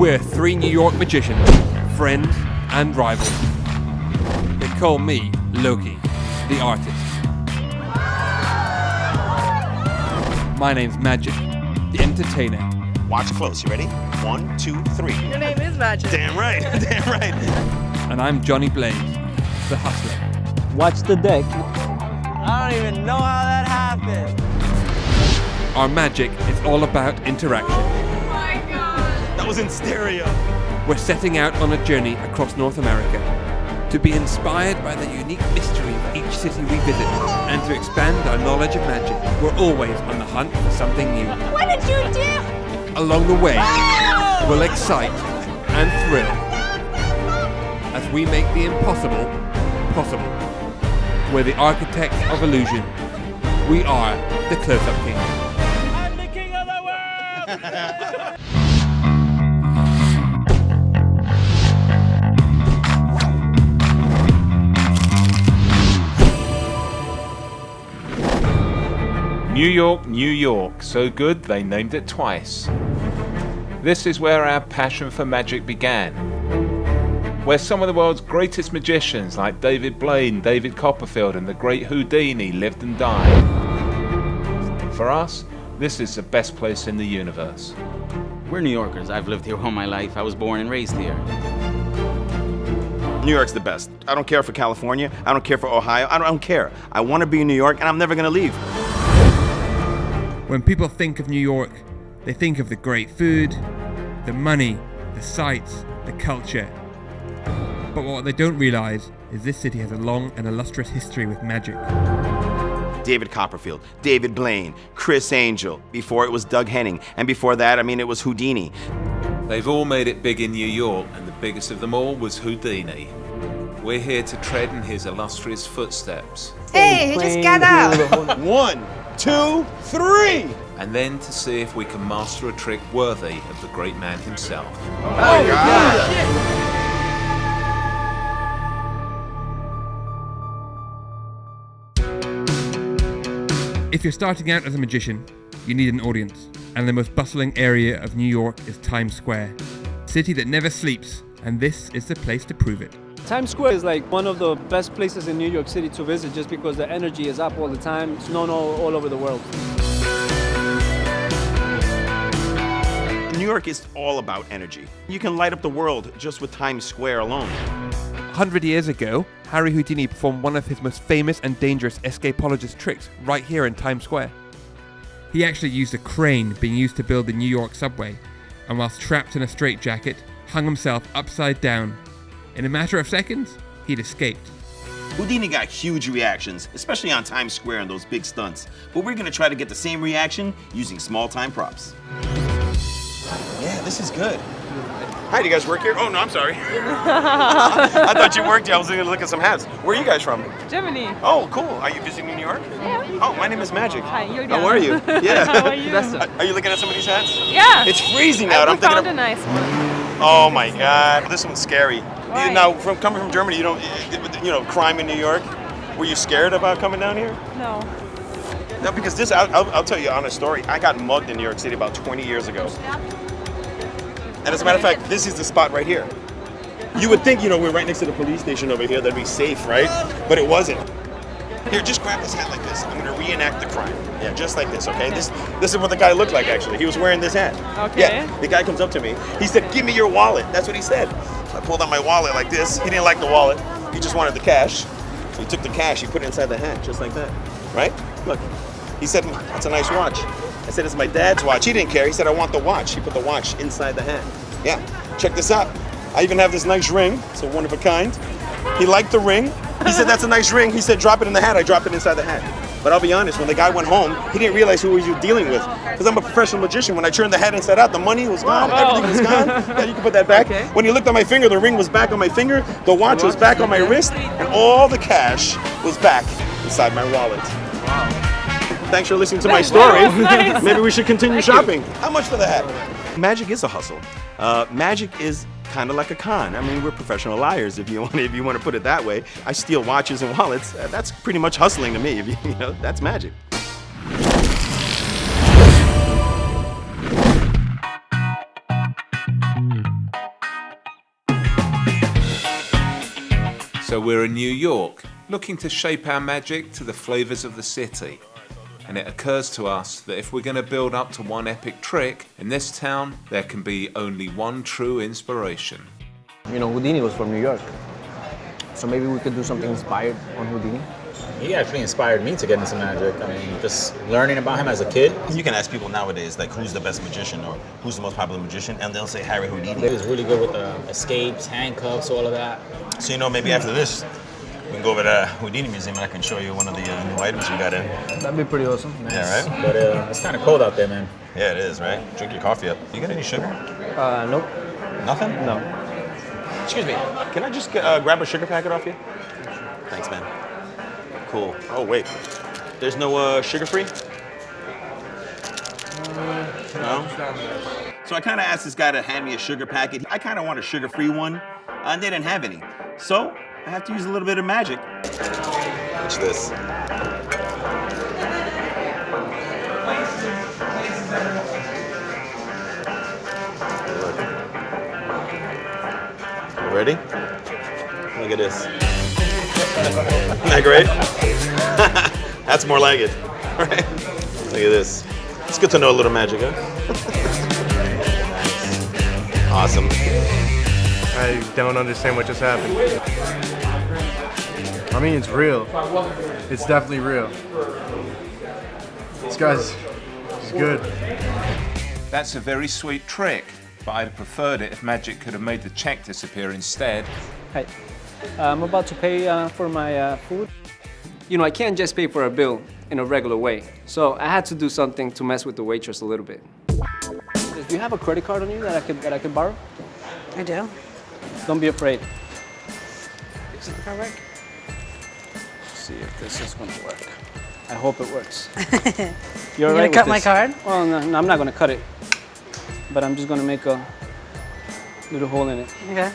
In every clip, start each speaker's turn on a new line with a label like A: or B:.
A: We're three New York magicians, friends and rivals. They call me Loki, the artist. My name's Magic, the entertainer.
B: Watch close, you ready? 1, 2, 3.
C: Your name is Magic.
B: Damn right, damn right.
A: And I'm Johnny Blaze, the hustler.
D: Watch the deck.
E: I don't even know how that happened.
A: Our magic is all about interaction.
C: Oh my god.
B: That was in stereo.
A: We're setting out on a journey across North America to be inspired by the unique mystery of each city we visit and to expand our knowledge of magic. We're always on the hunt for something new.
C: What did you do?
A: Along the way, we'll excite and thrill as we make the impossible possible. We're the architects of illusion. We are the Close-Up King.
E: I'm the king of the world!
F: New York, New York, so good they named it twice. This is where our passion for magic began. Where some of the world's greatest magicians like David Blaine, David Copperfield and the great Houdini lived and died. For us, this is the best place in the universe.
G: We're New Yorkers. I've lived here all my life. I was born and raised here.
B: New York's the best. I don't care for California. I don't care for Ohio. I don't care. I want to be in New York and I'm never going to leave.
A: When people think of New York, they think of the great food, the money, the sights, the culture. But what they don't realize is this city has a long and illustrious history with magic.
B: David Copperfield, David Blaine, Chris Angel. Before it was Doug Henning. And before that, it was Houdini.
F: They've all made it big in New York, and the biggest of them all was Houdini. We're here to tread in his illustrious footsteps.
C: Hey, he just got out.
B: 1, 2, 3.
F: And then to see if we can master a trick worthy of the great man himself.
B: Oh my God.
A: If you're starting out as a magician, you need an audience. And the most bustling area of New York is Times Square. A city that never sleeps, and this is the place to prove it.
D: Times Square is like one of the best places in New York City to visit just because the energy is up all the time. It's known all over the world.
B: New York is all about energy. You can light up the world just with Times Square alone.
A: 100 years ago, Harry Houdini performed one of his most famous and dangerous escapologist tricks right here in Times Square. He actually used a crane being used to build the New York subway, and whilst trapped in a straitjacket, hung himself upside down. In a matter of seconds, he'd escaped.
B: Houdini got huge reactions, especially on Times Square and those big stunts. But we're gonna try to get the same reaction using small-time props. Yeah, this is good. Hi, do you guys work here? Oh, no, I'm sorry. I thought you worked here. I was gonna look at some hats. Where are you guys from?
C: Germany.
B: Oh, cool. Are you visiting New York?
C: Yeah.
B: Oh, my name is Magic.
C: Hi, you're
B: How are you? Yeah.
C: How are you?
B: Are you looking at some of these hats?
C: Yeah.
B: It's freezing out.
C: We
B: I'm thinking
C: found
B: of...
C: a nice one.
B: Oh my God, this one's scary.
C: Why?
B: Now, coming from Germany, crime in New York. Were you scared about coming down here?
C: No.
B: No, because this, I'll tell you an honest story. I got mugged in New York City about 20 years ago. And as a matter of fact, this is the spot right here. You would think, we're right next to the police station over here, that'd be safe, right? But it wasn't. Here, just grab this hat like this. I'm gonna reenact the crime. Yeah, just like this, okay? This is what the guy looked like, actually. He was wearing this hat.
C: Okay.
B: Yeah, the guy comes up to me. He said, "Give me your wallet." That's what he said. I pulled out my wallet like this. He didn't like the wallet. He just wanted the cash. So he took the cash, he put it inside the hat, just like that, right? Look, he said, "That's a nice watch." I said, "It's my dad's watch." He didn't care. He said, "I want the watch." He put the watch inside the hat. Yeah, check this out. I even have this nice ring. It's a one of a kind. He liked the ring. He said, "That's a nice ring." He said, "Drop it in the hat." I dropped it inside the hat. But I'll be honest, when the guy went home, he didn't realize who he was dealing with. Because I'm a professional magician. When I turned the hat inside out, the money was gone, everything was gone. Yeah, you can put that back.
C: Okay.
B: When he looked at my finger, the ring was back on my finger, the watch was back on my wrist, and all the cash was back inside my wallet. Wow. Thanks for listening to my story.
C: Nice.
B: Maybe we should continue shopping. How much for the hat? Magic is a hustle. Magic is kind of like a con. I mean, we're professional liars, if you want to put it that way. I steal watches and wallets. That's pretty much hustling to me. If you know, that's magic.
F: So we're in New York, looking to shape our magic to the flavors of the city. And it occurs to us that if we're going to build up to one epic trick, in this town, there can be only one true inspiration.
H: You know, Houdini was from New York. So maybe we could do something inspired on Houdini.
I: He actually inspired me to get into magic. I mean, just learning about him as a kid.
B: You can ask people nowadays, like, who's the best magician or who's the most popular magician, and they'll say Harry Houdini.
I: He was really good with escapes, handcuffs, all of that.
B: So, you know, maybe after this, we can go over to the Houdini Museum and I can show you one of the new items we got in.
H: That'd be pretty awesome.
I: Nice.
B: Yeah, right?
I: But it's kind of cold out there, man.
B: Yeah, it is, right? Drink your coffee up. You got any sugar?
H: Nope.
B: Nothing?
H: No.
B: Excuse me. Can I just grab a sugar packet off you? Thanks, man. Cool. Oh, wait. There's no sugar-free? No? So I kind of asked this guy to hand me a sugar packet. I kind of want a sugar-free one, and they didn't have any. So I have to use a little bit of magic. Watch this. You ready? Look at this. Isn't that great? That's more like it. Right? Look at this. It's good to know a little magic, huh? Nice. Awesome.
J: I don't understand what just happened. I mean, it's real. It's definitely real. This guy's good.
F: That's a very sweet trick, but I'd have preferred it if magic could have made the check disappear instead.
D: Hi. I'm about to pay for my food. You know, I can't just pay for a bill in a regular way. So I had to do something to mess with the waitress a little bit. Do you have a credit card on you that I could borrow?
C: I do.
D: Don't be afraid.
C: Does it work?
D: See if this is gonna work. I hope it works.
C: You're
D: all
C: gonna
D: right
C: cut
D: with
C: my
D: this?
C: card?
D: Well, no, I'm not gonna cut it. But I'm just gonna make a little hole in it.
C: Okay.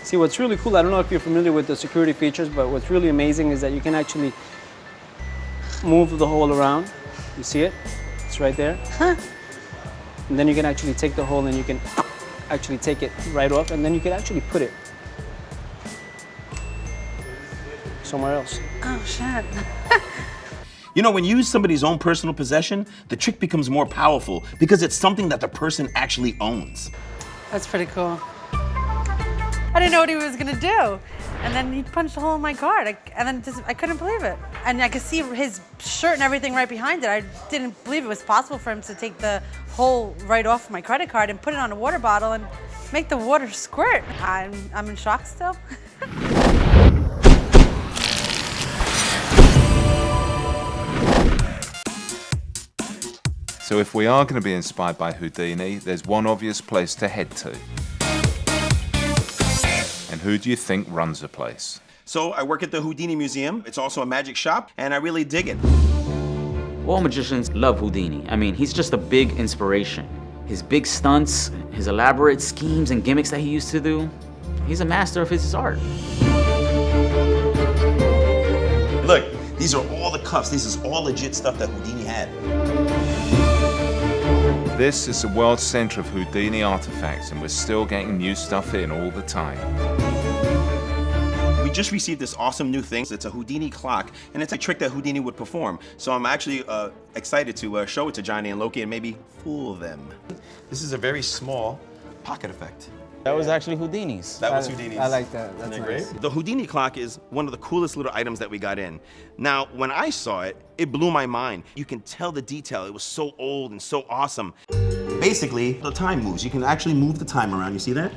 D: See, what's really cool, I don't know if you're familiar with the security features, but what's really amazing is that you can actually move the hole around. You see it? It's right there.
C: Huh.
D: And then you can actually take the hole and you can actually take it right off, and then you can actually put it somewhere else.
C: Oh, shit.
B: You know, when you use somebody's own personal possession, the trick becomes more powerful because it's something that the person actually owns.
C: That's pretty cool. I didn't know what he was gonna do. And then he punched a hole in my card. I couldn't believe it. And I could see his shirt and everything right behind it. I didn't believe it was possible for him to take the hole right off my credit card and put it on a water bottle and make the water squirt. I'm in shock still.
F: So if we are going to be inspired by Houdini, there's one obvious place to head to. And who do you think runs the place?
B: So I work at the Houdini Museum. It's also a magic shop, and I really dig it.
G: All magicians love Houdini. I mean, he's just a big inspiration. His big stunts, his elaborate schemes and gimmicks that he used to do, he's a master of his art.
B: Look, these are all the cuffs. This is all legit stuff that Houdini had.
F: This is the world's center of Houdini artifacts, and we're still getting new stuff in all the time.
B: We just received this awesome new thing. It's a Houdini clock, and it's a trick that Houdini would perform. So I'm actually excited to show it to Johnny and Loki and maybe fool them. This is a very small pocket effect.
G: That was actually Houdini's.
B: That was Houdini's.
D: I like that. That's
B: Isn't that
D: nice.
B: great? The Houdini clock is one of the coolest little items that we got in. Now, when I saw it, it blew my mind. You can tell the detail. It was so old and so awesome. Basically, the time moves. You can actually move the time around. You see that?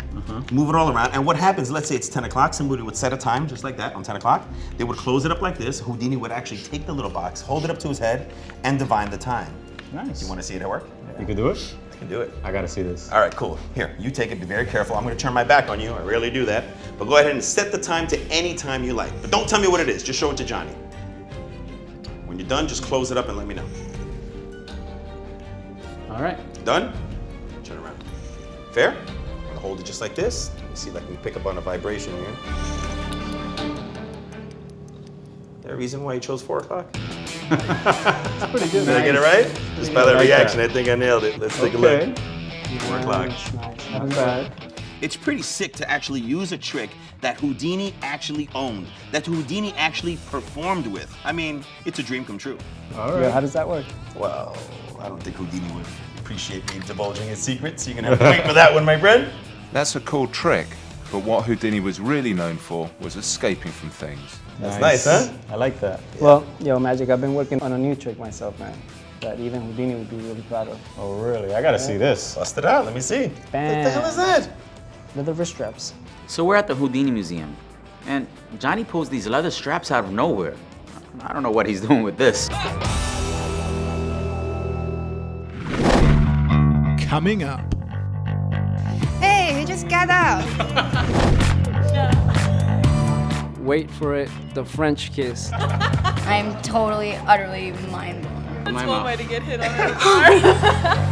B: Move it all around. And what happens, let's say it's 10 o'clock, somebody would set a time just like that on 10 o'clock. They would close it up like this. Houdini would actually take the little box, hold it up to his head, and divine the time.
I: Nice.
B: You want to see it at work?
I: You can do it?
B: You can do it.
I: I gotta see this.
B: All right, cool. Here, you take it, be very careful. I'm gonna turn my back on you. I rarely do that. But go ahead and set the time to any time you like. But don't tell me what it is, just show it to Johnny. When you're done, just close it up and let me know.
G: All right.
B: Done? Turn around. Fair? I'm gonna hold it just like this. Let me see if I can pick up on a vibration here. Is there a reason why you chose 4 o'clock?
D: It's pretty good.
B: Did I get it right? Just by that reaction, I think I nailed it. Let's take a look. 4 o'clock.
D: Nice. Not bad.
B: it's pretty sick to actually use a trick that Houdini actually owned, that Houdini actually performed with. I mean, it's a dream come true.
H: All right.
D: How does that work?
B: Well, I don't think Houdini would appreciate me divulging his secrets. You're gonna have to wait for that one, my friend.
F: That's a cool trick, but what Houdini was really known for was escaping from things.
B: That's nice, huh?
I: I like that.
D: Well, yo, Magic, I've been working on a new trick myself, man, that even Houdini would be really proud of.
I: Oh, really? I gotta see this.
B: Bust it out, let me see.
D: Bam.
B: What the hell is that?
D: Leather wrist straps.
G: So we're at the Houdini Museum, and Johnny pulls these leather straps out of nowhere. I don't know what he's doing with this.
E: Coming up.
K: Hey, he just got out.
D: Wait for it, the French kiss.
K: I'm totally, utterly mind blown.
L: That's one way to get hit on her car.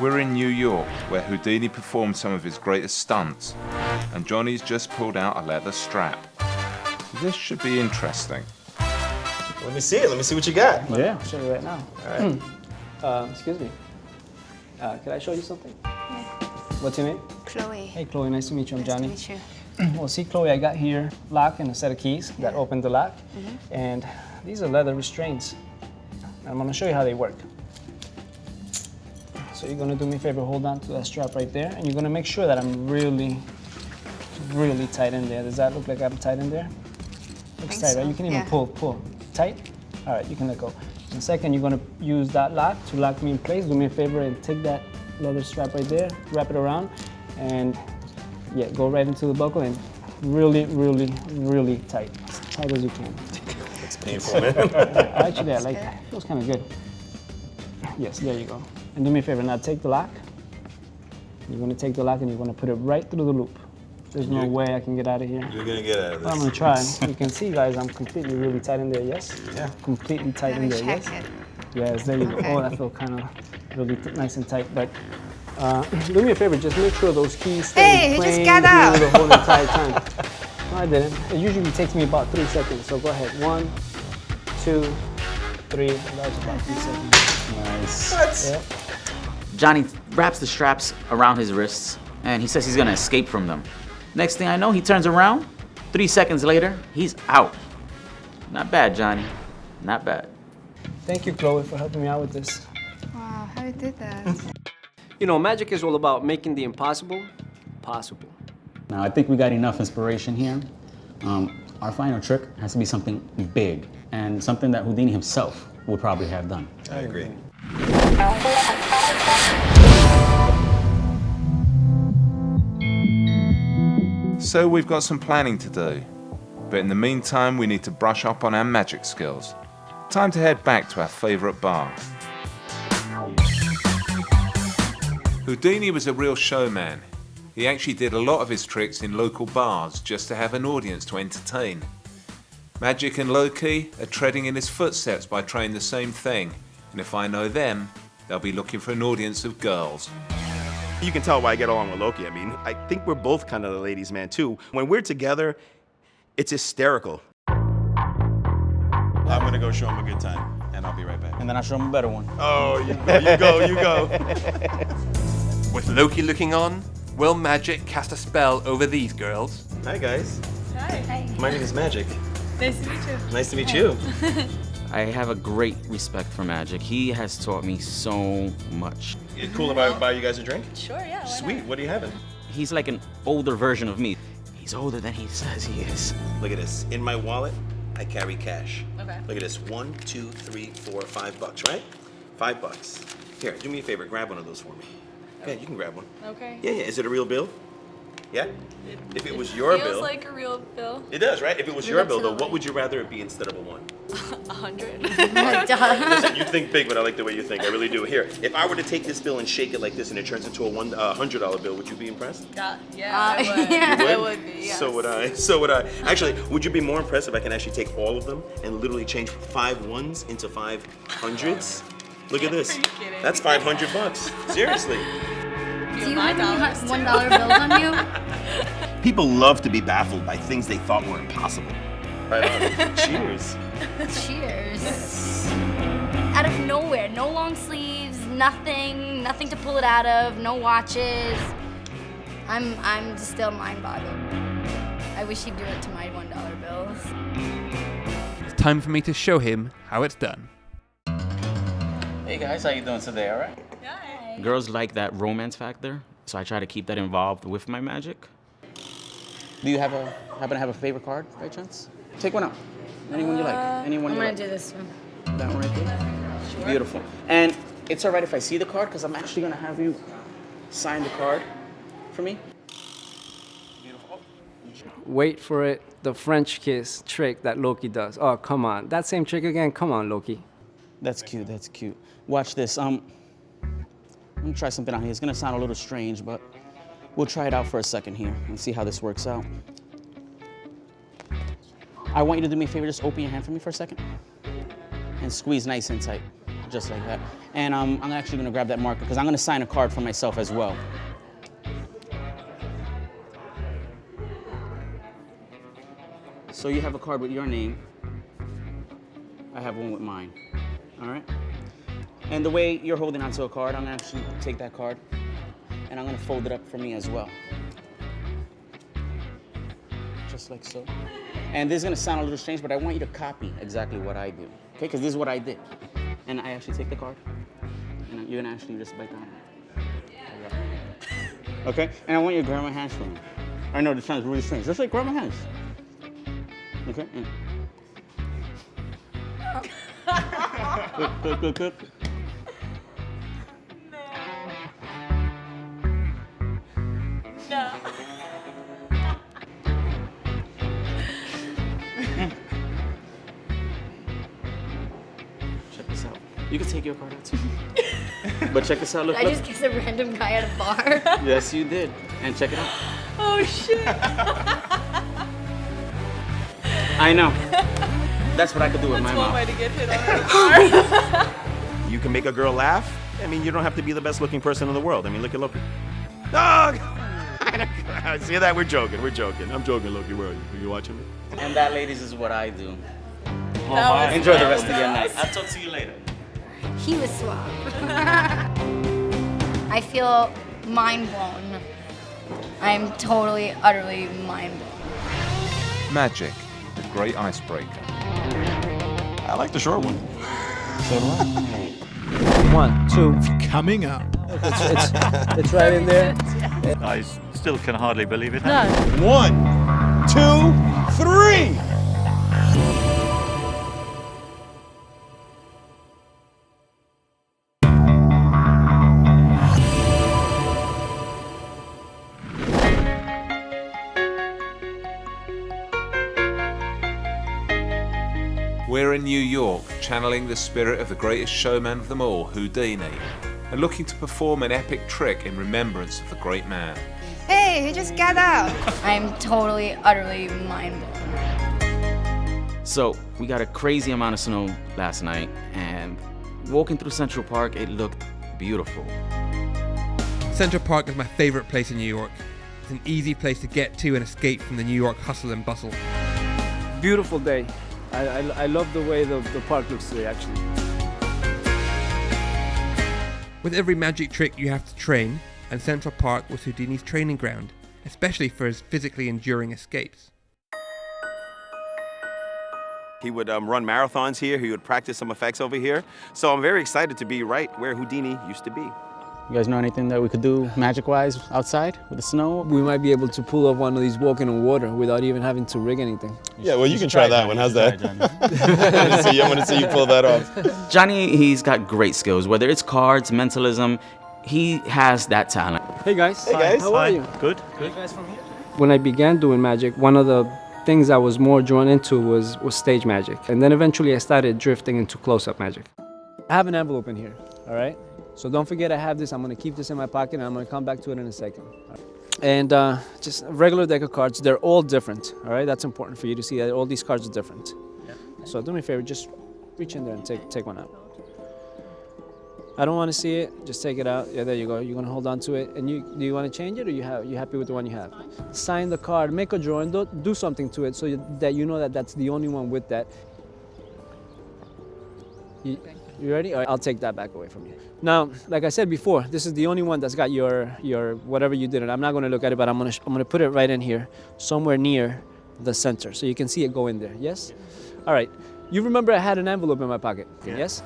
F: We're in New York, where Houdini performed some of his greatest stunts, and Johnny's just pulled out a leather strap. This should be interesting.
B: Let me see it, let me see what you got.
D: Yeah, I'll show you right now.
B: All right.
D: Excuse me. Could I show you something?
K: Yeah.
D: What's your name?
K: Chloe.
D: Hey, Chloe, nice to meet you. I'm Johnny.
K: Nice to meet you.
D: Well, see, Chloe, I got here lock and a set of keys that open the lock. And these are leather restraints. And I'm gonna show you how they work. So you're gonna do me a favor, hold on to that strap right there, and you're gonna make sure that I'm really, really tight in there. Does that look like I'm tight in there? Looks tight, right? You can even pull. Tight? All right, you can let go. In a second, you're gonna use that lock to lock me in place. Do me a favor and take that leather strap right there, wrap it around, and yeah, go right into the buckle and really, really, really tight. As tight as you can.
B: It's painful, man.
D: Actually, I like that. It feels kind of good. Yes, there you go. And do me a favor, now take the lock. You're gonna take the lock and you're gonna put it right through the loop. There's no way I can get out of here.
B: You're gonna get out of this.
D: Well, I'm gonna try. You can see, guys, I'm completely really tight in there, yes?
B: Yeah.
D: Completely tight in there, yes? Yes, there you go. Oh, that felt kind of really nice and tight. But do me a favor, just make sure those keys stay
K: Hey, he just
D: plain
K: got out.
D: the whole entire time. No, I didn't. It usually takes me about 3 seconds. So go ahead. 1, 2, 3. That's about 3 seconds.
I: Nice.
B: What?
D: Yeah.
G: Johnny wraps the straps around his wrists, and he says he's gonna escape from them. Next thing I know, he turns around. 3 seconds later, he's out. Not bad, Johnny. Not bad.
D: Thank you, Chloe, for helping me out with this.
K: Wow, how you did that?
D: You know, magic is all about making the impossible possible.
I: Now, I think we got enough inspiration here. Our final trick has to be something big and something that Houdini himself would probably have done.
B: I agree.
F: So we've got some planning to do, but in the meantime we need to brush up on our magic skills. Time to head back to our favourite bar. Houdini was a real showman. He actually did a lot of his tricks in local bars just to have an audience to entertain. Magic and Loki are treading in his footsteps by trying the same thing, and if I know them, they'll be looking for an audience of girls.
B: You can tell why I get along with Loki. I mean, I think we're both kind of the ladies' man too. When we're together, it's hysterical. I'm gonna go show him a good time, and I'll be right back.
I: And then I'll show him a better one.
B: Oh, you go.
A: With Loki looking on, will Magic cast a spell over these girls?
B: Hi, guys.
L: Hi.
B: My name is Magic.
L: Nice to meet you.
B: Nice to meet you.
G: I have a great respect for Magic. He has taught me so much.
B: It's cool if I buy you guys a drink?
L: Sure, yeah. Why
B: Sweet.
L: not?
B: What are you having?
G: He's like an older version of me. He's older than he says he is.
B: Look at this. In my wallet, I carry cash.
L: Okay.
B: Look at this. 1, 2, 3, 4, $5, right? $5. Here, do me a favor. Grab one of those for me. Yeah, you can grab one.
L: Okay.
B: Yeah. Is it a real bill? Yeah? If it was your
L: feels
B: bill.
L: like a real bill.
B: It does, right? If it was your bill, though,
L: Absolutely.
B: what would you rather it be instead of a 1?
L: 100.
B: Listen, you think big, but I like the way you think. I really do. Here, if I were to take this bill and shake it like this and it turns into a $100 bill, would you be impressed?
L: Yeah, I would.
K: yeah.
L: I would be, yes.
B: So would I. Actually, would you be more impressed if I can actually take all of them and literally change 5 ones into 5 hundreds? Look at this.
L: Are you kidding?
B: That's $500. Seriously.
K: Do you
L: my
K: have any
L: dollars, too.
K: $1 bills on you?
B: People love to be baffled by things they thought were impossible. Right? Cheers.
K: Cheers. Out of nowhere, no long sleeves, nothing to pull it out of, no watches. I'm just still mind-boggled. I wish he'd do it to my $1 bills.
A: It's time for me to show him how it's done.
G: Hey guys, how you doing today, all right?
K: Hi.
G: Girls like that romance factor, so I try to keep that involved with my magic. Do you happen to have a favorite card by chance? Take one out. Anyone you like. Anyone
K: I'm
G: you
K: gonna
G: like.
K: do this one.
G: That one right there?
K: Sure.
G: Beautiful. And it's all right if I see the card, because I'm actually gonna have you sign the card for me. Beautiful.
D: Wait for it. The French kiss trick that Loki does. Oh, come on. That same trick again? Come on, Loki.
G: That's cute, that's cute. Watch this. I'm gonna try something out here. It's gonna sound a little strange, but we'll try it out for a second here and see how this works out. I want you to do me a favor, just open your hand for me for a second. And squeeze nice and tight, just like that. And I'm actually gonna grab that marker because I'm gonna sign a card for myself as well. So you have a card with your name. I have one with mine, all right? And the way you're holding onto a card, I'm gonna actually take that card and I'm gonna fold it up for me as well. Just like so. And this is gonna sound a little strange, but I want you to copy exactly what I do, okay? Because this is what I did. And I actually take the card, and you're gonna actually just bite down. Okay? And I want you to grab my hands for me. I know this sounds really strange. Just like grab my hands. Okay? And good.
L: No.
G: Check this out. You can take your card out too. But check this out. Look.
K: Did I just kiss a random guy at a bar?
G: Yes, you did. And check it out.
L: Oh shit.
G: I know. That's what I could do with my
L: That's one
G: mouth.
L: way to get hit on a car.
B: You can make a girl laugh. I mean, you don't have to be the best looking person in the world. I mean, look at Loki. Dog! See that? We're joking. I'm joking, Loki. Where are you? Are you watching me?
G: And that, ladies, is what I do.
L: That was
G: Enjoy the rest of your night.
L: nice.
G: I'll talk to you later.
K: He was suave. I feel mind blown. I'm totally, utterly mind blown.
F: Magic, the great icebreaker.
B: I like the short one.
H: So do I.
D: 1, 2.
J: Coming up.
D: It's right in there.
J: I still can hardly believe it.
B: 1, 2, 3.
F: We're in New York, channeling the spirit of the greatest showman of them all, Houdini, and looking to perform an epic trick in remembrance of the great man.
K: Hey, he just got out. I'm totally, utterly mind blown.
G: So, we got a crazy amount of snow last night, and walking through Central Park, it looked beautiful.
A: Central Park is my favorite place in New York. It's an easy place to get to and escape from the New York hustle and bustle.
D: Beautiful day. I love the way the park looks today, actually.
A: With every magic trick you have to train, and Central Park was Houdini's training ground, especially for his physically enduring escapes.
B: He would run marathons here. He would practice some effects over here. So I'm very excited to be right where Houdini used to be.
I: You guys know anything that we could do magic-wise outside with the snow?
D: We might be able to pull off one of these walking on water without even having to rig anything.
B: Yeah, well, you can try that one. How's that? I want to see you pull that off.
G: Johnny, he's got great skills, whether it's cards, mentalism, he has that talent.
D: Hey guys.
B: Hey guys.
D: How are you?
J: Good.
D: When I began doing magic, one of the things I was more drawn into was stage magic. And then eventually I started drifting into close-up magic. I have an envelope in here, all right? So don't forget I have this. I'm gonna keep this in my pocket and I'm gonna come back to it in a second. And just a regular deck of cards. They're all different, all right? That's important for you to see that all these cards are different. Yeah. So do me a favor, just reach in there and take one out. I don't want to see it. Just take it out. Yeah, there you go. You're gonna hold on to it. And do you want to change it, or you happy with the one you have? Sign the card, make a drawing, do something to it so that you know that that's the only one with that. You ready? All right, I'll take that back away from you. Now, like I said before, this is the only one that's got your whatever you did. And I'm not gonna look at it, but I'm gonna put it right in here, somewhere near the center, so you can see it go in there. Yes? All right. You remember I had an envelope in my pocket?
B: Yeah.
D: Yes?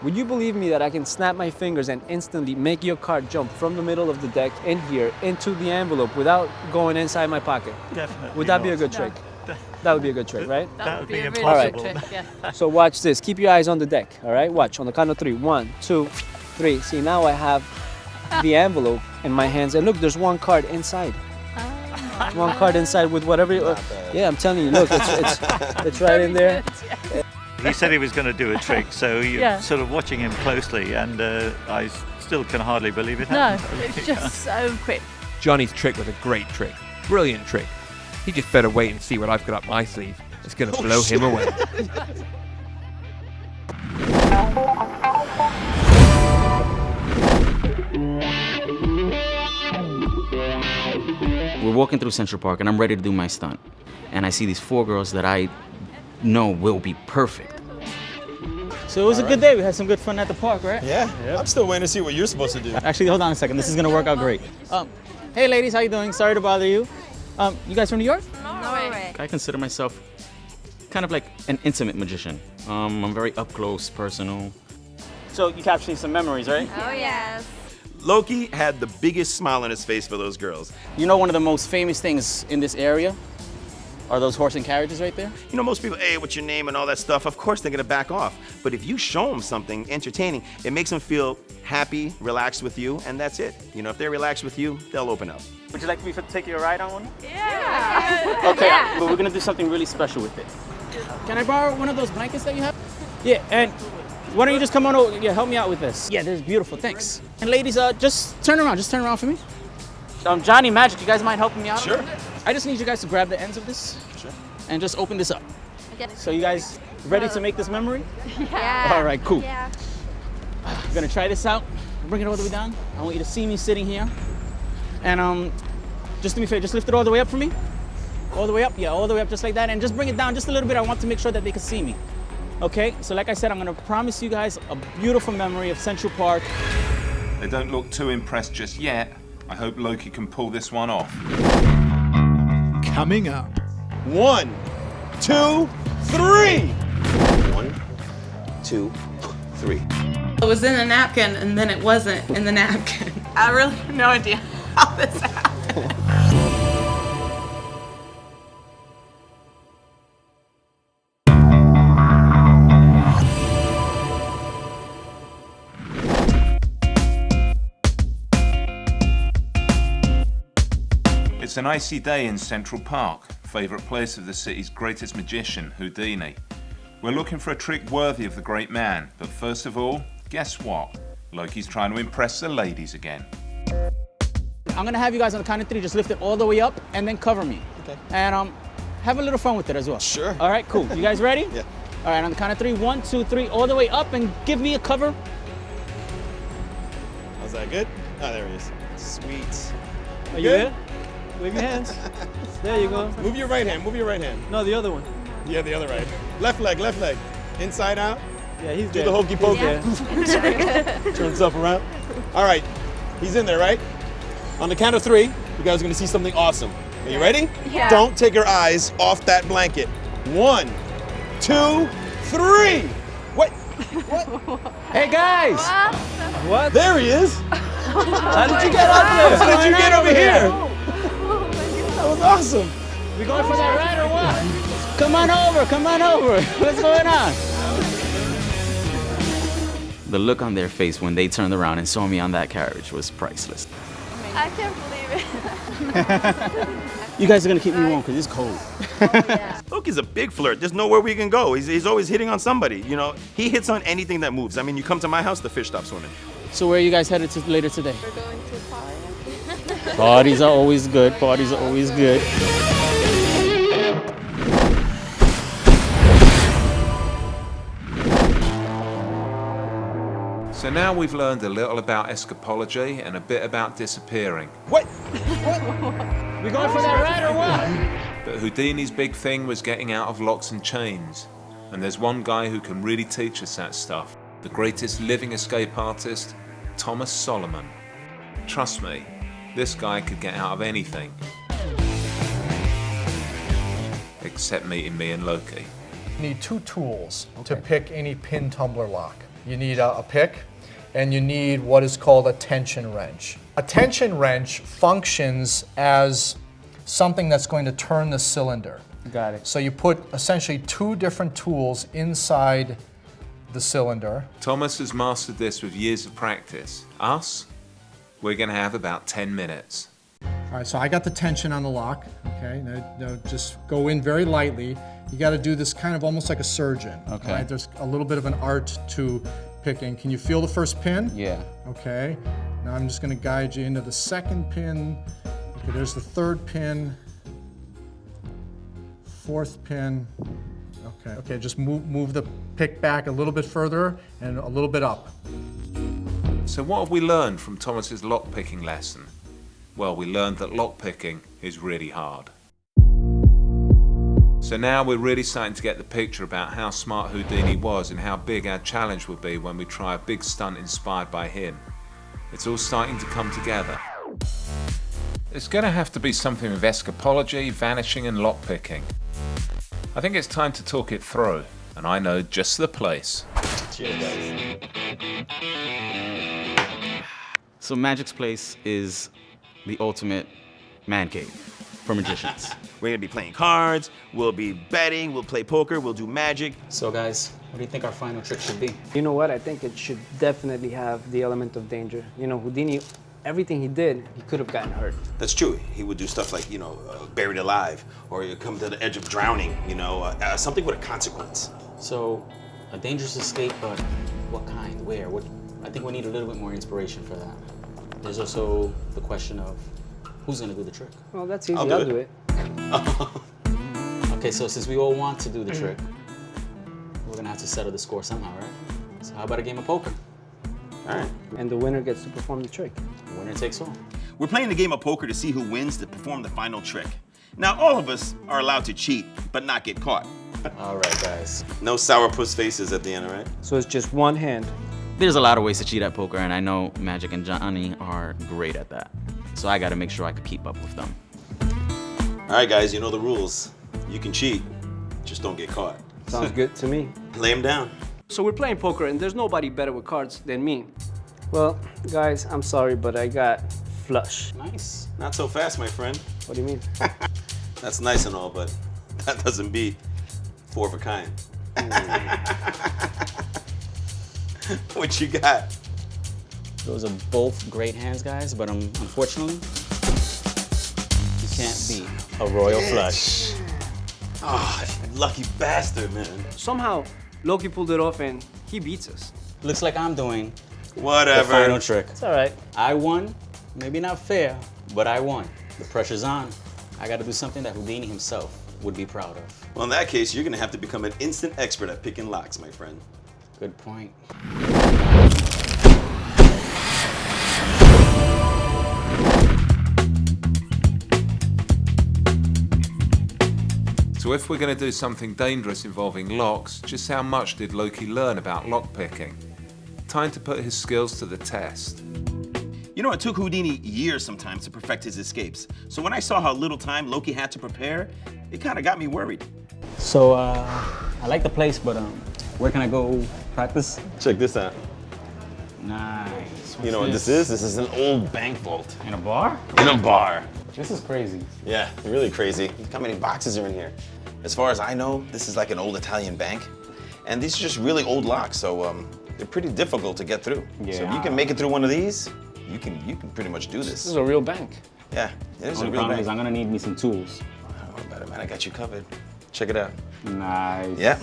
D: Would you believe me that I can snap my fingers and instantly make your card jump from the middle of the deck in here into the envelope without going inside my pocket?
J: Definitely.
D: Would that be a
J: not.
D: good trick? That would be a good trick, right?
J: That would be
C: a really
J: impossible.
C: good trick, yeah.
D: So watch this. Keep your eyes on the deck, all right? Watch on the count of 3. 1, 2, 3. See, now I have the envelope in my hands. And look, there's one card inside. One card inside with whatever. Yeah, I'm telling you. Look, it's right in there.
J: He said he was going to do a trick, so you're
L: Yeah.
J: sort of watching him closely, and I still can hardly believe it
L: No,
J: happened.
L: it's just so quick.
A: Johnny's trick was a great trick. Brilliant trick. He just better wait and see what I've got up my sleeve. It's going to blow him away.
G: We're walking through Central Park, and I'm ready to do my stunt. And I see these 4 girls that I know will be perfect.
I: So it was a good day. We had some good fun at the park, right?
B: Yeah. I'm still waiting to see what you're supposed to do.
I: Actually, hold on a second. This is gonna work out great. Hey, ladies, how you doing? Sorry to bother you. You guys from New York?
K: Norway.
G: I consider myself kind of like an intimate magician. I'm very up close, personal.
I: So you capturing some memories, right?
K: Oh, yes.
B: Loki had the biggest smile on his face for those girls.
I: You know one of the most famous things in this area are those horse and carriages right there?
B: You know, most people, hey, what's your name and all that stuff, of course they're gonna back off. But if you show them something entertaining, it makes them feel happy, relaxed with you, and that's it. You know, if they're relaxed with you, they'll open up.
I: Would you like me to take you a ride on one?
K: Yeah.
I: Okay, but we're gonna do something really special with it. Can I borrow one of those blankets that you have? Yeah, and why don't you just come on over? Yeah, help me out with this. Yeah, this is beautiful, thanks. And ladies, just turn around for me. Johnny, Magic, you guys mind helping me out?
B: Sure.
I: I just need you guys to grab the ends of this.
B: Sure.
I: And just open this up.
K: Okay.
I: So you guys ready to make this memory?
K: Yeah.
I: All right, cool.
K: Yeah.
I: I'm gonna try this out. Bring it all the way down. I want you to see me sitting here. And just do me a favor, just lift it all the way up for me. All the way up, yeah, all the way up just like that. And just bring it down just a little bit. I want to make sure that they can see me. Okay, so like I said, I'm gonna promise you guys a beautiful memory of Central Park.
F: They don't look too impressed just yet. I hope Loki can pull this one off.
M: Coming up.
B: 1, 2, 3. 1, 2, 3.
N: It was in a napkin and then it wasn't in the napkin. I really have no idea how this happened.
F: It's an icy day in Central Park, favourite place of the city's greatest magician, Houdini. We're looking for a trick worthy of the great man, but first of all, guess what? Loki's trying to impress the ladies again.
I: I'm gonna have you guys on the count of 3, just lift it all the way up and then cover me.
B: Okay.
I: And have a little fun with it as well.
B: Sure.
I: All right, cool. You guys ready?
B: Yeah.
I: All right, on the count of 3, 1, 2, 3, all the way up and give me a cover.
B: How's that good? Oh, there he is. Sweet.
D: Are you
B: Good?
D: good? Wave your hands. There you go.
B: Move your right hand. Move your right hand.
D: No, the other one.
B: Yeah, the other right. Left leg. Left leg. Inside out.
D: Yeah, he's
B: Do
D: there.
B: the hokey pokey. Turn himself around. All right. He's in there, right? On the count of 3, you guys are going to see something awesome. Are you ready?
K: Yeah.
B: Don't take your eyes off that blanket. 1, 2, 3. What?
I: Hey guys!
D: What?
B: There he is.
D: How did you get up there?
B: How did you get over here? That was awesome.
I: We going for that ride or what? Come on over, come on over. What's going on?
G: The look on their face when they turned around and saw me on that carriage was priceless.
L: I can't believe it.
I: You guys are gonna keep me warm because it's cold.
B: Loki's a big flirt. There's nowhere we can go. He's always hitting on somebody. You know, he hits on anything that moves. I mean, you come to my house, the fish stop swimming.
I: So where are you guys headed to later today?
L: We're going to a party.
I: Parties are always good. Parties are always good.
F: So now we've learned a little about escapology and a bit about disappearing.
B: What?
I: We going for that ride or what?
F: But Houdini's big thing was getting out of locks and chains. And there's one guy who can really teach us that stuff. The greatest living escape artist, Thomas Solomon. Trust me, this guy could get out of anything. Except meeting me and Loki.
M: You need two tools to pick any pin tumbler lock. You need a pick, and you need what is called a tension wrench. A tension wrench functions as something that's going to turn the cylinder.
D: Got it.
M: So you put essentially two different tools inside the cylinder.
F: Thomas has mastered this with years of practice. Us? We're gonna have about 10 minutes.
M: All right, so I got the tension on the lock, okay? Now just go in very lightly. You gotta do this kind of almost like a surgeon.
D: Okay.
M: Right? There's a little bit of an art to picking. Can you feel the first pin?
D: Yeah.
M: Okay. Now I'm just gonna guide you into the second pin. Okay, there's the third pin. Fourth pin. Okay, just move the pick back a little bit further and a little bit up.
F: So what have we learned from Thomas's lockpicking lesson? Well, we learned that lockpicking is really hard. So now we're really starting to get the picture about how smart Houdini was and how big our challenge will be when we try a big stunt inspired by him. It's all starting to come together. It's going to have to be something with escapology, vanishing and lockpicking. I think it's time to talk it through, and I know just the place.
B: Cheers, guys.
G: So Magic's place is the ultimate man cave for magicians.
B: We're gonna be playing cards, we'll be betting, we'll play poker, we'll do magic.
I: So guys, what do you think our final trick should be?
D: You know what? I think it should definitely have the element of danger. You know, Houdini, everything he did, he could have gotten hurt.
B: That's true. He would do stuff like, buried alive, or you come to the edge of drowning, something with a consequence.
I: So, a dangerous escape, but what kind? Where? I think we need a little bit more inspiration for that. There's also the question of who's gonna do the trick?
D: Well, that's easy.
B: I'll do it.
I: Okay, so since we all want to do the trick, we're gonna have to settle the score somehow, right? So how about a game of poker?
B: All right.
D: And the winner gets to perform the trick.
I: Winner takes all.
B: We're playing a game of poker to see who wins to perform the final trick. Now, all of us are allowed to cheat, but not get caught.
I: All right, guys.
B: No sourpuss faces at the end, all right?
D: So it's just one hand.
G: There's a lot of ways to cheat at poker, and I know Magic and Johnny are great at that. So I gotta make sure I could keep up with them.
B: All right, guys, you know the rules. You can cheat, just don't get caught.
D: Sounds good to me.
B: Lay him down.
D: So we're playing poker, and there's nobody better with cards than me. Well, guys, I'm sorry, but I got flush.
I: Nice.
B: Not so fast, my friend.
D: What do you mean?
B: That's nice and all, but that doesn't beat four of a kind. What you got?
I: Those are both great hands, guys, but unfortunately, you can't beat a royal flush.
B: Oh, lucky bastard, man.
D: Somehow, Loki pulled it off, and he beats us.
I: Looks like I'm doing
B: Whatever.
I: the final trick.
D: It's all right.
I: I won. Maybe not fair, but I won. The pressure's on. I got to do something that Houdini himself would be proud of.
B: Well, in that case, you're gonna have to become an instant expert at picking locks, my friend.
I: Good point.
F: So if we're going to do something dangerous involving locks, just how much did Loki learn about lockpicking? Time to put his skills to the test.
B: You know, it took Houdini years sometimes to perfect his escapes. So when I saw how little time Loki had to prepare, it kind of got me worried.
I: So, I like the place, but where can I go practice?
B: Check this out.
I: Nice.
B: You know what this is? This is an old bank vault.
I: In a bar?
B: In a bar.
I: This is crazy.
B: Yeah, really crazy. Look how many boxes are in here. As far as I know, this is like an old Italian bank. And these are just really old locks, so they're pretty difficult to get through.
I: Yeah.
B: So if you can make it through one of these, you can pretty much do this.
D: This is a real bank.
B: Yeah, it is a
I: Only
B: real
I: problem
B: bank.
I: is I'm gonna need me some tools.
B: Oh, better man, I got you covered. Check it out.
I: Nice.
B: Yeah.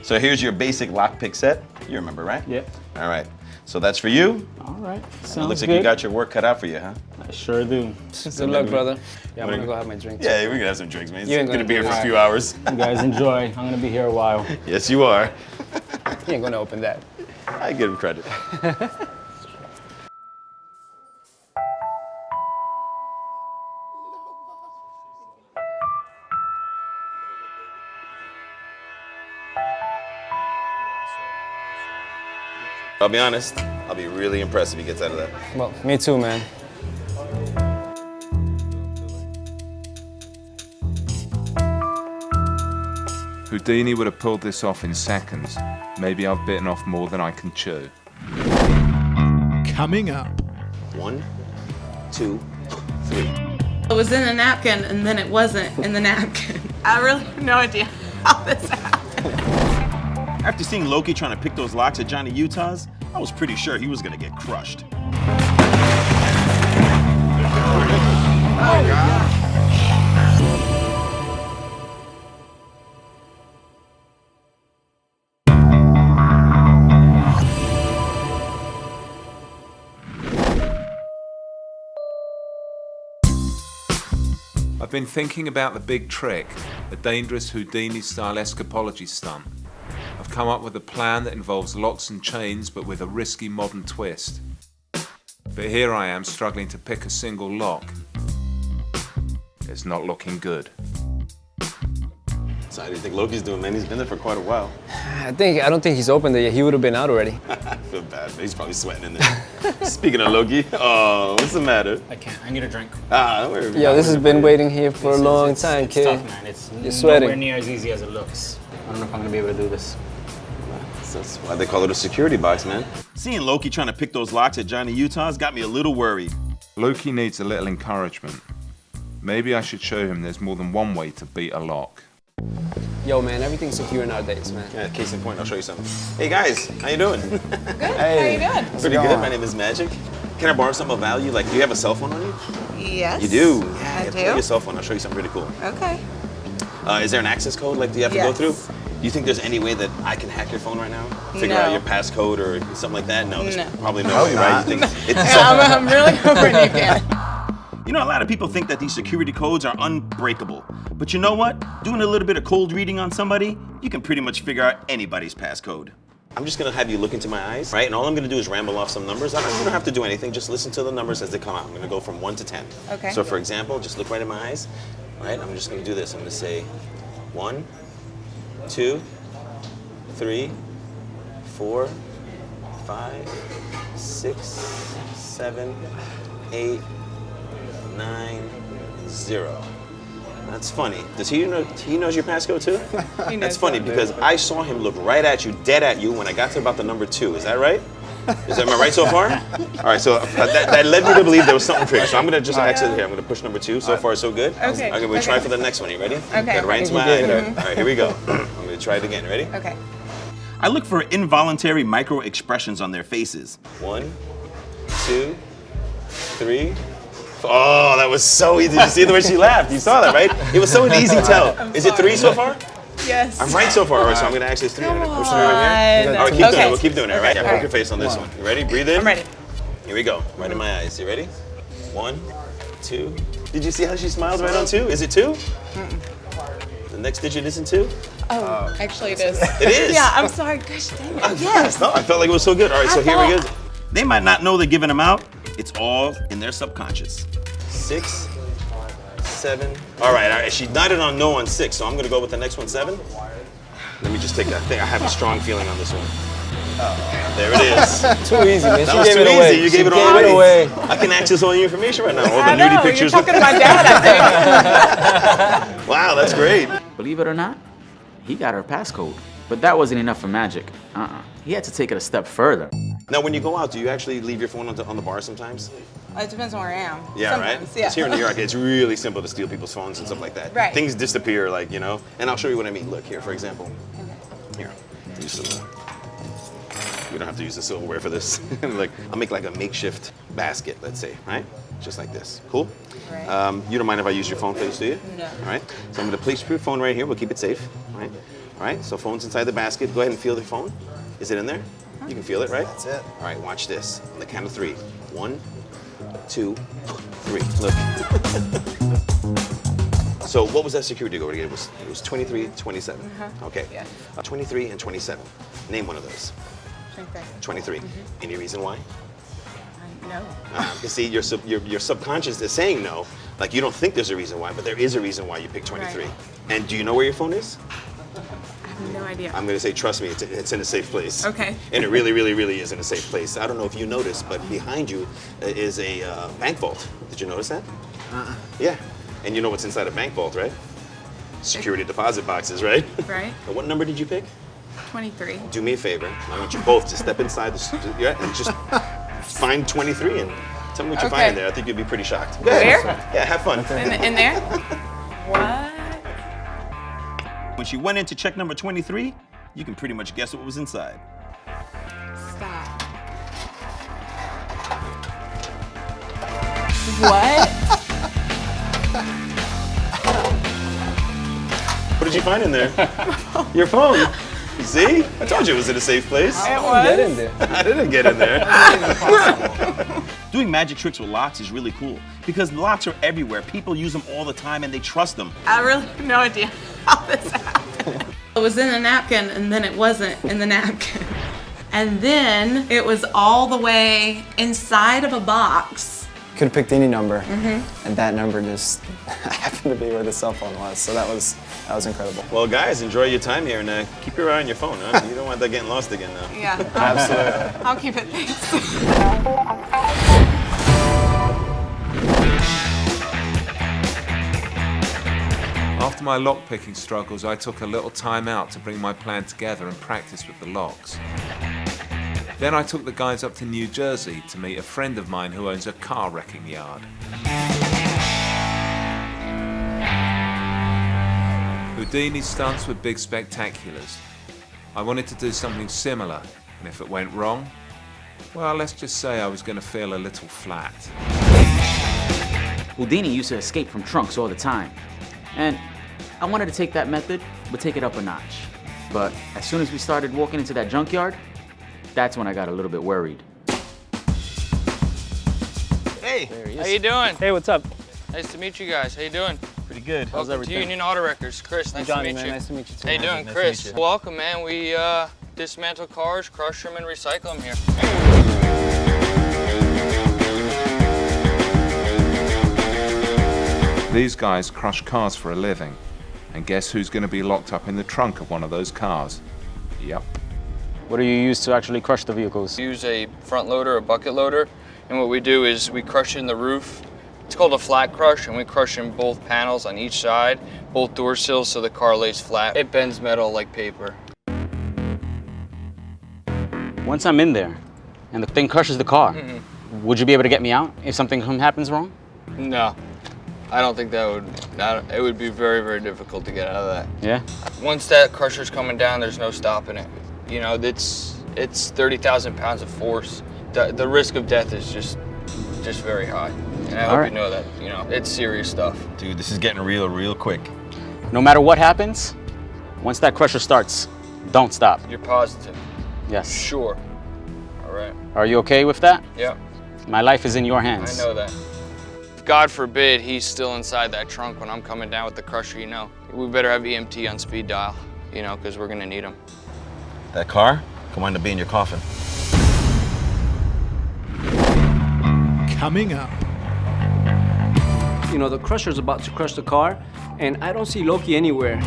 B: So here's your basic lockpick set. You remember, right?
I: Yep.
B: All right. So that's for you.
I: All right.
B: It
I: Sounds
B: looks like
I: good.
B: you got your work cut out for you, huh?
I: I sure do.
D: Good luck, brother. Yeah, I'm gonna go have my drink.
B: Yeah, we're gonna have some drinks, man.
D: You ain't
B: It's gonna
D: gonna
B: be here
D: do
B: for a
D: that.
B: few hours.
I: You guys enjoy. I'm gonna be here a while.
B: Yes, you are.
D: He ain't gonna open that.
B: I give him credit. I'll be honest, I'll be really impressed if he gets out of that.
D: Well, me too, man.
F: Houdini would have pulled this off in seconds. Maybe I've bitten off more than I can chew.
O: Coming up.
B: 1, 2, 3.
N: It was in a napkin and then it wasn't in the napkin. I really have no idea how this happened.
B: After seeing Loki trying to pick those locks at Johnny Utah's, I was pretty sure he was gonna get crushed.
F: I've been thinking about the big trick, a dangerous Houdini-style escapology stunt. I've come up with a plan that involves locks and chains, but with a risky modern twist. But here I am struggling to pick a single lock. It's not looking good.
B: So how do you think Loki's doing, man? He's been there for quite a while.
D: I don't think he's opened it yet. He would have been out already.
B: I feel bad, but he's probably sweating in there. Speaking of Loki, oh, what's the matter?
I: I can't. I need a drink.
B: Don't worry.
D: Yo, this has been waiting here for a long time,
I: it's
D: kid.
I: tough, man. It's
D: You're sweating.
I: nowhere near as easy as it looks. I don't know if I'm gonna be able to do this.
B: That's why they call it a security box, man. Seeing Loki trying to pick those locks at Johnny Utah's got me a little worried.
F: Loki needs a little encouragement. Maybe I should show him there's more than one way to beat a lock.
D: Yo, man, everything's secure nowadays, man.
B: Yeah, case in point, I'll show you something. Hey guys, how you doing?
N: Good. Hey. How you doing?
B: Pretty good. My name is Magic. Can I borrow something of value? Like, do you have a cell phone on you?
N: Yes.
B: You do?
N: I
B: Pull
N: do.
B: your cell phone. I'll show you something really cool.
N: Okay.
B: Is there an access code? Like, do you have to go through? Do you think there's any way that I can hack your phone right now? Figure out your passcode or something like that? No, there's probably no way, right? You think it's
N: I'm really hoping you can.
B: You know, a lot of people think that these security codes are unbreakable. But you know what? Doing a little bit of cold reading on somebody, you can pretty much figure out anybody's passcode. I'm just gonna have you look into my eyes, right? And all I'm gonna do is ramble off some numbers. You don't have to do anything, just listen to the numbers as they come out. I'm gonna go from 1 to 10.
N: Okay.
B: So for example, just look right in my eyes, right? I'm just gonna do this. I'm gonna say 1, 2, 3, 4, 5, 6, 7, 8, 9, 0. That's funny. Does he know? He knows your passcode too?
N: He knows
B: That's funny
N: that.
B: because I saw him look right at you, dead at you, when I got to about the number 2. Is that right? Am I right so far? All right. So that led me to believe there was something tricky. So I'm gonna just exit here. I'm gonna push number 2. So far, so good.
N: Okay.
B: Okay. We'll try for the next one. You ready?
N: Okay.
B: Got right into my eye. All right. Here we go. I'm gonna try it again. Ready?
N: Okay.
B: I look for involuntary micro expressions on their faces. 1, 2, 3. Oh, that was so easy. Did you see the way she laughed? You saw that, right? It was so an easy tell. Is it 3 so far?
N: Yes.
B: I'm right so far. All right, so I'm gonna actually 3. I'm gonna push it right here. All right, keep doing it. We'll keep doing it, right? Yeah, poke your face on this one. You ready? Breathe in.
N: I'm ready.
B: Here we go. Right in my eyes. You ready? 1, 2. Did you see how she smiled right on 2? Is it 2? The next digit isn't 2?
N: Oh, actually it is.
B: It is?
N: Yeah, I'm sorry. Gosh dang it. Yes.
B: No, I felt like it was so good. All right, so here we go. They might not know they're giving them out. It's all in their subconscious. 6, 7. All right. She nodded on no on 6, so I'm gonna go with the next one, 7. Let me just take that thing. I have a strong feeling on this one. There it is.
D: Too easy, man.
B: That was too easy. You gave it all away. I can access all your information right now. All the nudie pictures.
N: You're talking to my dad, I think.
B: Wow, that's great.
G: Believe it or not, he got her passcode. But that wasn't enough for Magic. He had to take it a step further.
B: Now, when you go out, do you actually leave your phone on the bar sometimes?
N: It depends on where I am.
B: Yeah,
N: Sometimes,
B: right?
N: Yeah.
B: Because here in New York, it's really simple to steal people's phones and stuff like that.
N: Right.
B: Things disappear, like, you know? And I'll show you what I mean. Look, here, for example. Here, use some. We don't have to use the silverware for this. Like, I'll make like a makeshift basket, let's say, right? Just like this. Cool?
N: Right.
B: You don't mind if I use your phone face, do you?
N: No.
B: All right. So I'm going to place your phone right here. We'll keep it safe. All right. All right. So phone's inside the basket. Go ahead and feel the phone. Is it in there? You can feel it, right?
H: That's it.
B: All right. Watch this. On the count of 3. 1, 2, 3. Look. So what was that security code again? It was 23, 27. Okay.
N: Yeah.
B: 23 and 27. Name one of those. 23. Any reason why?
N: No.
B: You see, your subconscious is saying no. Like, you don't think there's a reason why, but there is a reason why you picked 23.
N: Right.
B: And do you know where your phone is?
N: I have no idea.
B: I'm going to say, trust me, it's in a safe place.
N: Okay.
B: And it really, really, really is in a safe place. I don't know if you noticed, but behind you is a bank vault. Did you notice that? Yeah. And you know what's inside a bank vault, right? Security deposit boxes, right?
N: Right.
B: And what number did you pick?
N: 23.
B: Do me a favor. I want you both to step inside and just find 23 and tell me what you find in there. I think you'll be pretty shocked. Go ahead.
N: Where?
B: Yeah, have fun.
N: In there? What?
B: When she went in to check number 23, you can pretty much guess what was inside.
N: Stop. What?
B: What did you find in there? Your phone. See? I told you it was in a safe place.
N: It was?
H: Get in there.
B: I didn't get in there. Doing magic tricks with locks is really cool because locks are everywhere. People use them all the time and they trust them.
N: I really have no idea how this happened. It was in a napkin and then it wasn't in the napkin. And then it was all the way inside of a box.
O: Could have picked any number, and that number just happened to be where the cell phone was. So that was incredible.
B: Well, guys, enjoy your time here and keep your eye on your phone, huh? You don't want that getting lost again now.
N: Yeah.
O: Absolutely.
N: I'll keep it, thanks.
F: After my lock-picking struggles, I took a little time out to bring my plan together and practice with the locks. Then I took the guys up to New Jersey to meet a friend of mine who owns a car wrecking yard. Houdini stunts were big spectaculars. I wanted to do something similar, and if it went wrong, well, let's just say I was going to feel a little flat.
G: Houdini used to escape from trunks all the time. And I wanted to take that method, but take it up a notch. But as soon as we started walking into that junkyard, that's when I got a little bit worried.
B: Hey,
P: how you doing?
I: Hey, what's up?
P: Nice to meet you guys. How you doing?
B: pretty good.
P: How's everything? Union Auto Records. Chris, nice
I: Johnny,
P: to meet
I: man,
P: you.
I: nice to meet you too.
P: How you
I: man.
P: doing,
B: Nice
P: Chris?
B: to meet you.
P: Welcome, man. We dismantle cars, crush them, and recycle them here.
F: These guys crush cars for a living. And guess who's going to be locked up in the trunk of one of those cars? Yep.
I: What do you use to actually crush the vehicles?
P: We use a front loader, a bucket loader, and what we do is we crush in the roof. It's called a flat crush, and we crush in both panels on each side, both door sills, so the car lays flat. It bends metal like paper.
I: Once I'm in there and the thing crushes the car, would you be able to get me out if something happens wrong?
P: No, I don't think that would. It would be very, very difficult to get out of that.
I: Yeah.
P: Once that crusher's coming down, there's no stopping it. You know, it's 30,000 pounds of force. The risk of death is just very high. And I hope you know that. You know, it's serious stuff.
B: Dude, this is getting real quick.
I: No matter what happens, once that crusher starts, don't stop.
P: You're positive?
I: Yes.
P: Sure. All right.
I: Are you okay with that?
P: Yeah.
I: My life is in your hands.
P: I know that. If God forbid he's still inside that trunk when I'm coming down with the crusher, you know, we better have EMT on speed dial, you know, because we're going to need him.
B: That car can wind up being your coffin.
Q: Coming up.
D: You know, the crusher's about to crush the car, and I don't see Loki anywhere.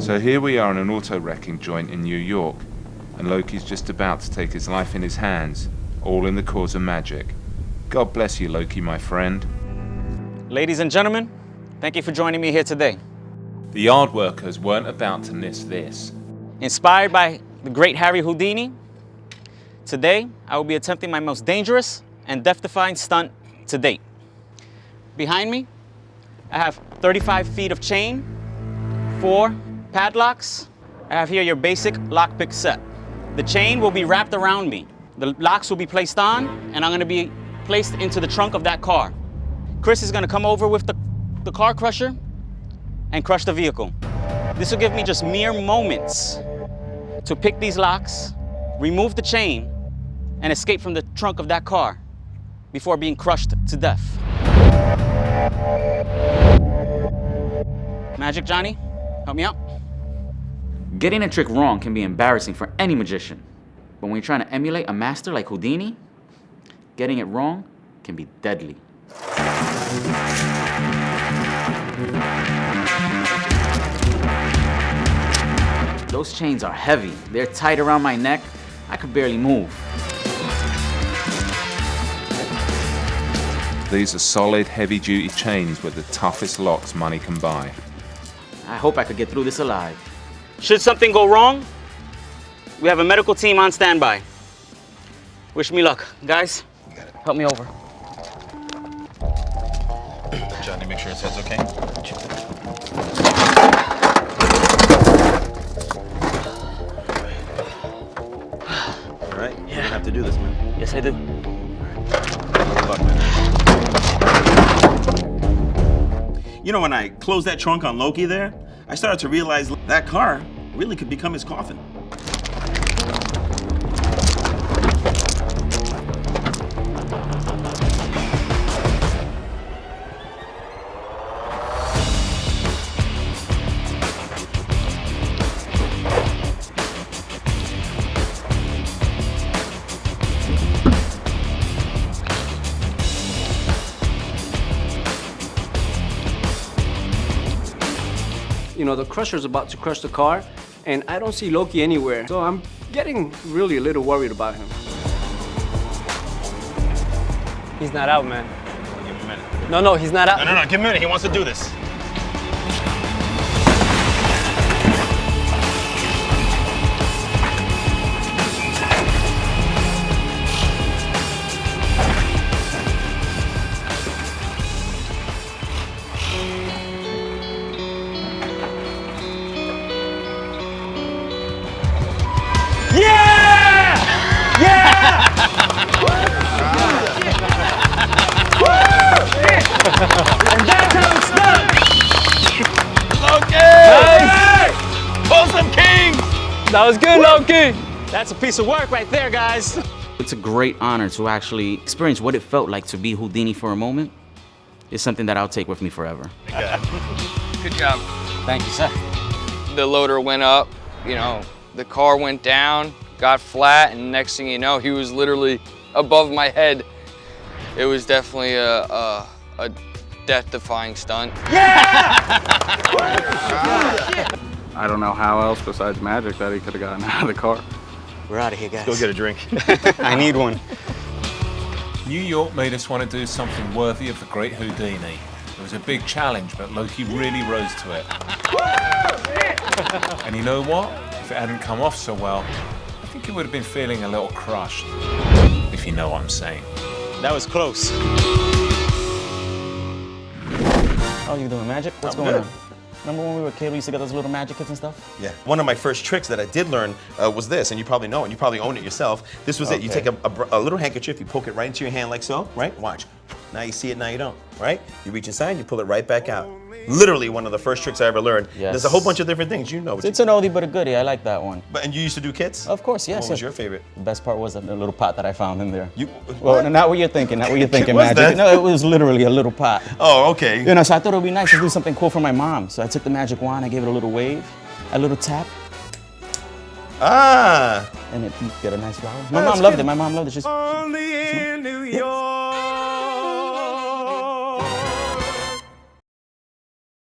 F: So here we are in an auto wrecking joint in New York, and Loki's just about to take his life in his hands, all in the cause of magic. God bless you, Loki, my friend.
I: Ladies and gentlemen, thank you for joining me here today.
F: The yard workers weren't about to miss this.
I: Inspired by the great Harry Houdini, today I will be attempting my most dangerous and death-defying stunt to date. Behind me, I have 35 feet of chain, 4 padlocks. I have here your basic lockpick set. The chain will be wrapped around me. The locks will be placed on, and I'm gonna be placed into the trunk of that car. Chris is gonna come over with the car crusher and crush the vehicle. This will give me just mere moments to pick these locks, remove the chain, and escape from the trunk of that car before being crushed to death. Magic Johnny, help me out.
G: Getting a trick wrong can be embarrassing for any magician. But when you're trying to emulate a master like Houdini, getting it wrong can be deadly. Those chains are heavy. They're tight around my neck. I could barely move.
F: These are solid, heavy-duty chains with the toughest locks money can buy.
G: I hope I could get through this alive.
I: Should something go wrong, we have a medical team on standby. Wish me luck. Guys, help me over.
B: Johnny, make sure his head's okay. All right, you're gonna have to do this, man.
I: Yes, I do.
B: Good luck, man. You know, when I closed that trunk on Loki there, I started to realize that car really could become his coffin.
D: You know, the crusher's about to crush the car, and I don't see Loki anywhere. So I'm getting really a little worried about him.
I: He's not out, man.
B: Give him a minute.
I: No, he's not out.
B: No, give him a minute. He wants to do this.
E: And that's how it's done!
B: Loki!
I: Nice!
B: Pull some kings!
I: That was good, Loki! That's a piece of work right there, guys.
G: It's a great honor to actually experience what it felt like to be Houdini for a moment. It's something that I'll take with me forever.
P: Good job.
I: Thank you, sir.
P: The loader went up, you know, the car went down, got flat, and next thing you know, he was literally above my head. It was definitely a death-defying stunt.
Q: I don't know how else besides magic that he could have gotten out of the car.
I: We're out of here, guys.
B: Go get a drink.
I: I need one.
F: New York made us want to do something worthy of the great Houdini. It was a big challenge, but Loki really rose to it. And you know what? If it hadn't come off so well, I think he would have been feeling a little crushed, if you know what I'm saying.
I: That was close. How are you doing, Magic? What's going on? Remember when we were kids, we used to get those little magic kits and stuff?
B: Yeah. One of my first tricks that I did learn was this, and you probably know it, and you probably own it yourself. This was it. You take a little handkerchief, you poke it right into your hand like so, right? Watch. Now you see it, now you don't, right? You reach inside, you pull it right back out. Literally one of the first tricks I ever learned.
I: Yes.
B: There's a whole bunch of different things, you know.
I: It's an oldie but a goodie. I like that one.
B: And you used to do kits?
I: Of course, yes.
B: What was your favorite?
I: The best part was the little pot that I found in there.
B: Well,
I: not what you're thinking, not what you're thinking,
B: What's
I: Magic.
B: that?
I: No, it was literally a little pot.
B: Oh, okay.
I: You know, so I thought it would be nice to do something cool for my mom. So I took the magic wand, I gave it a little wave, a little tap.
B: Ah!
I: And it get a nice flower. My mom loved it. My mom loved it. She's
E: Only in New York.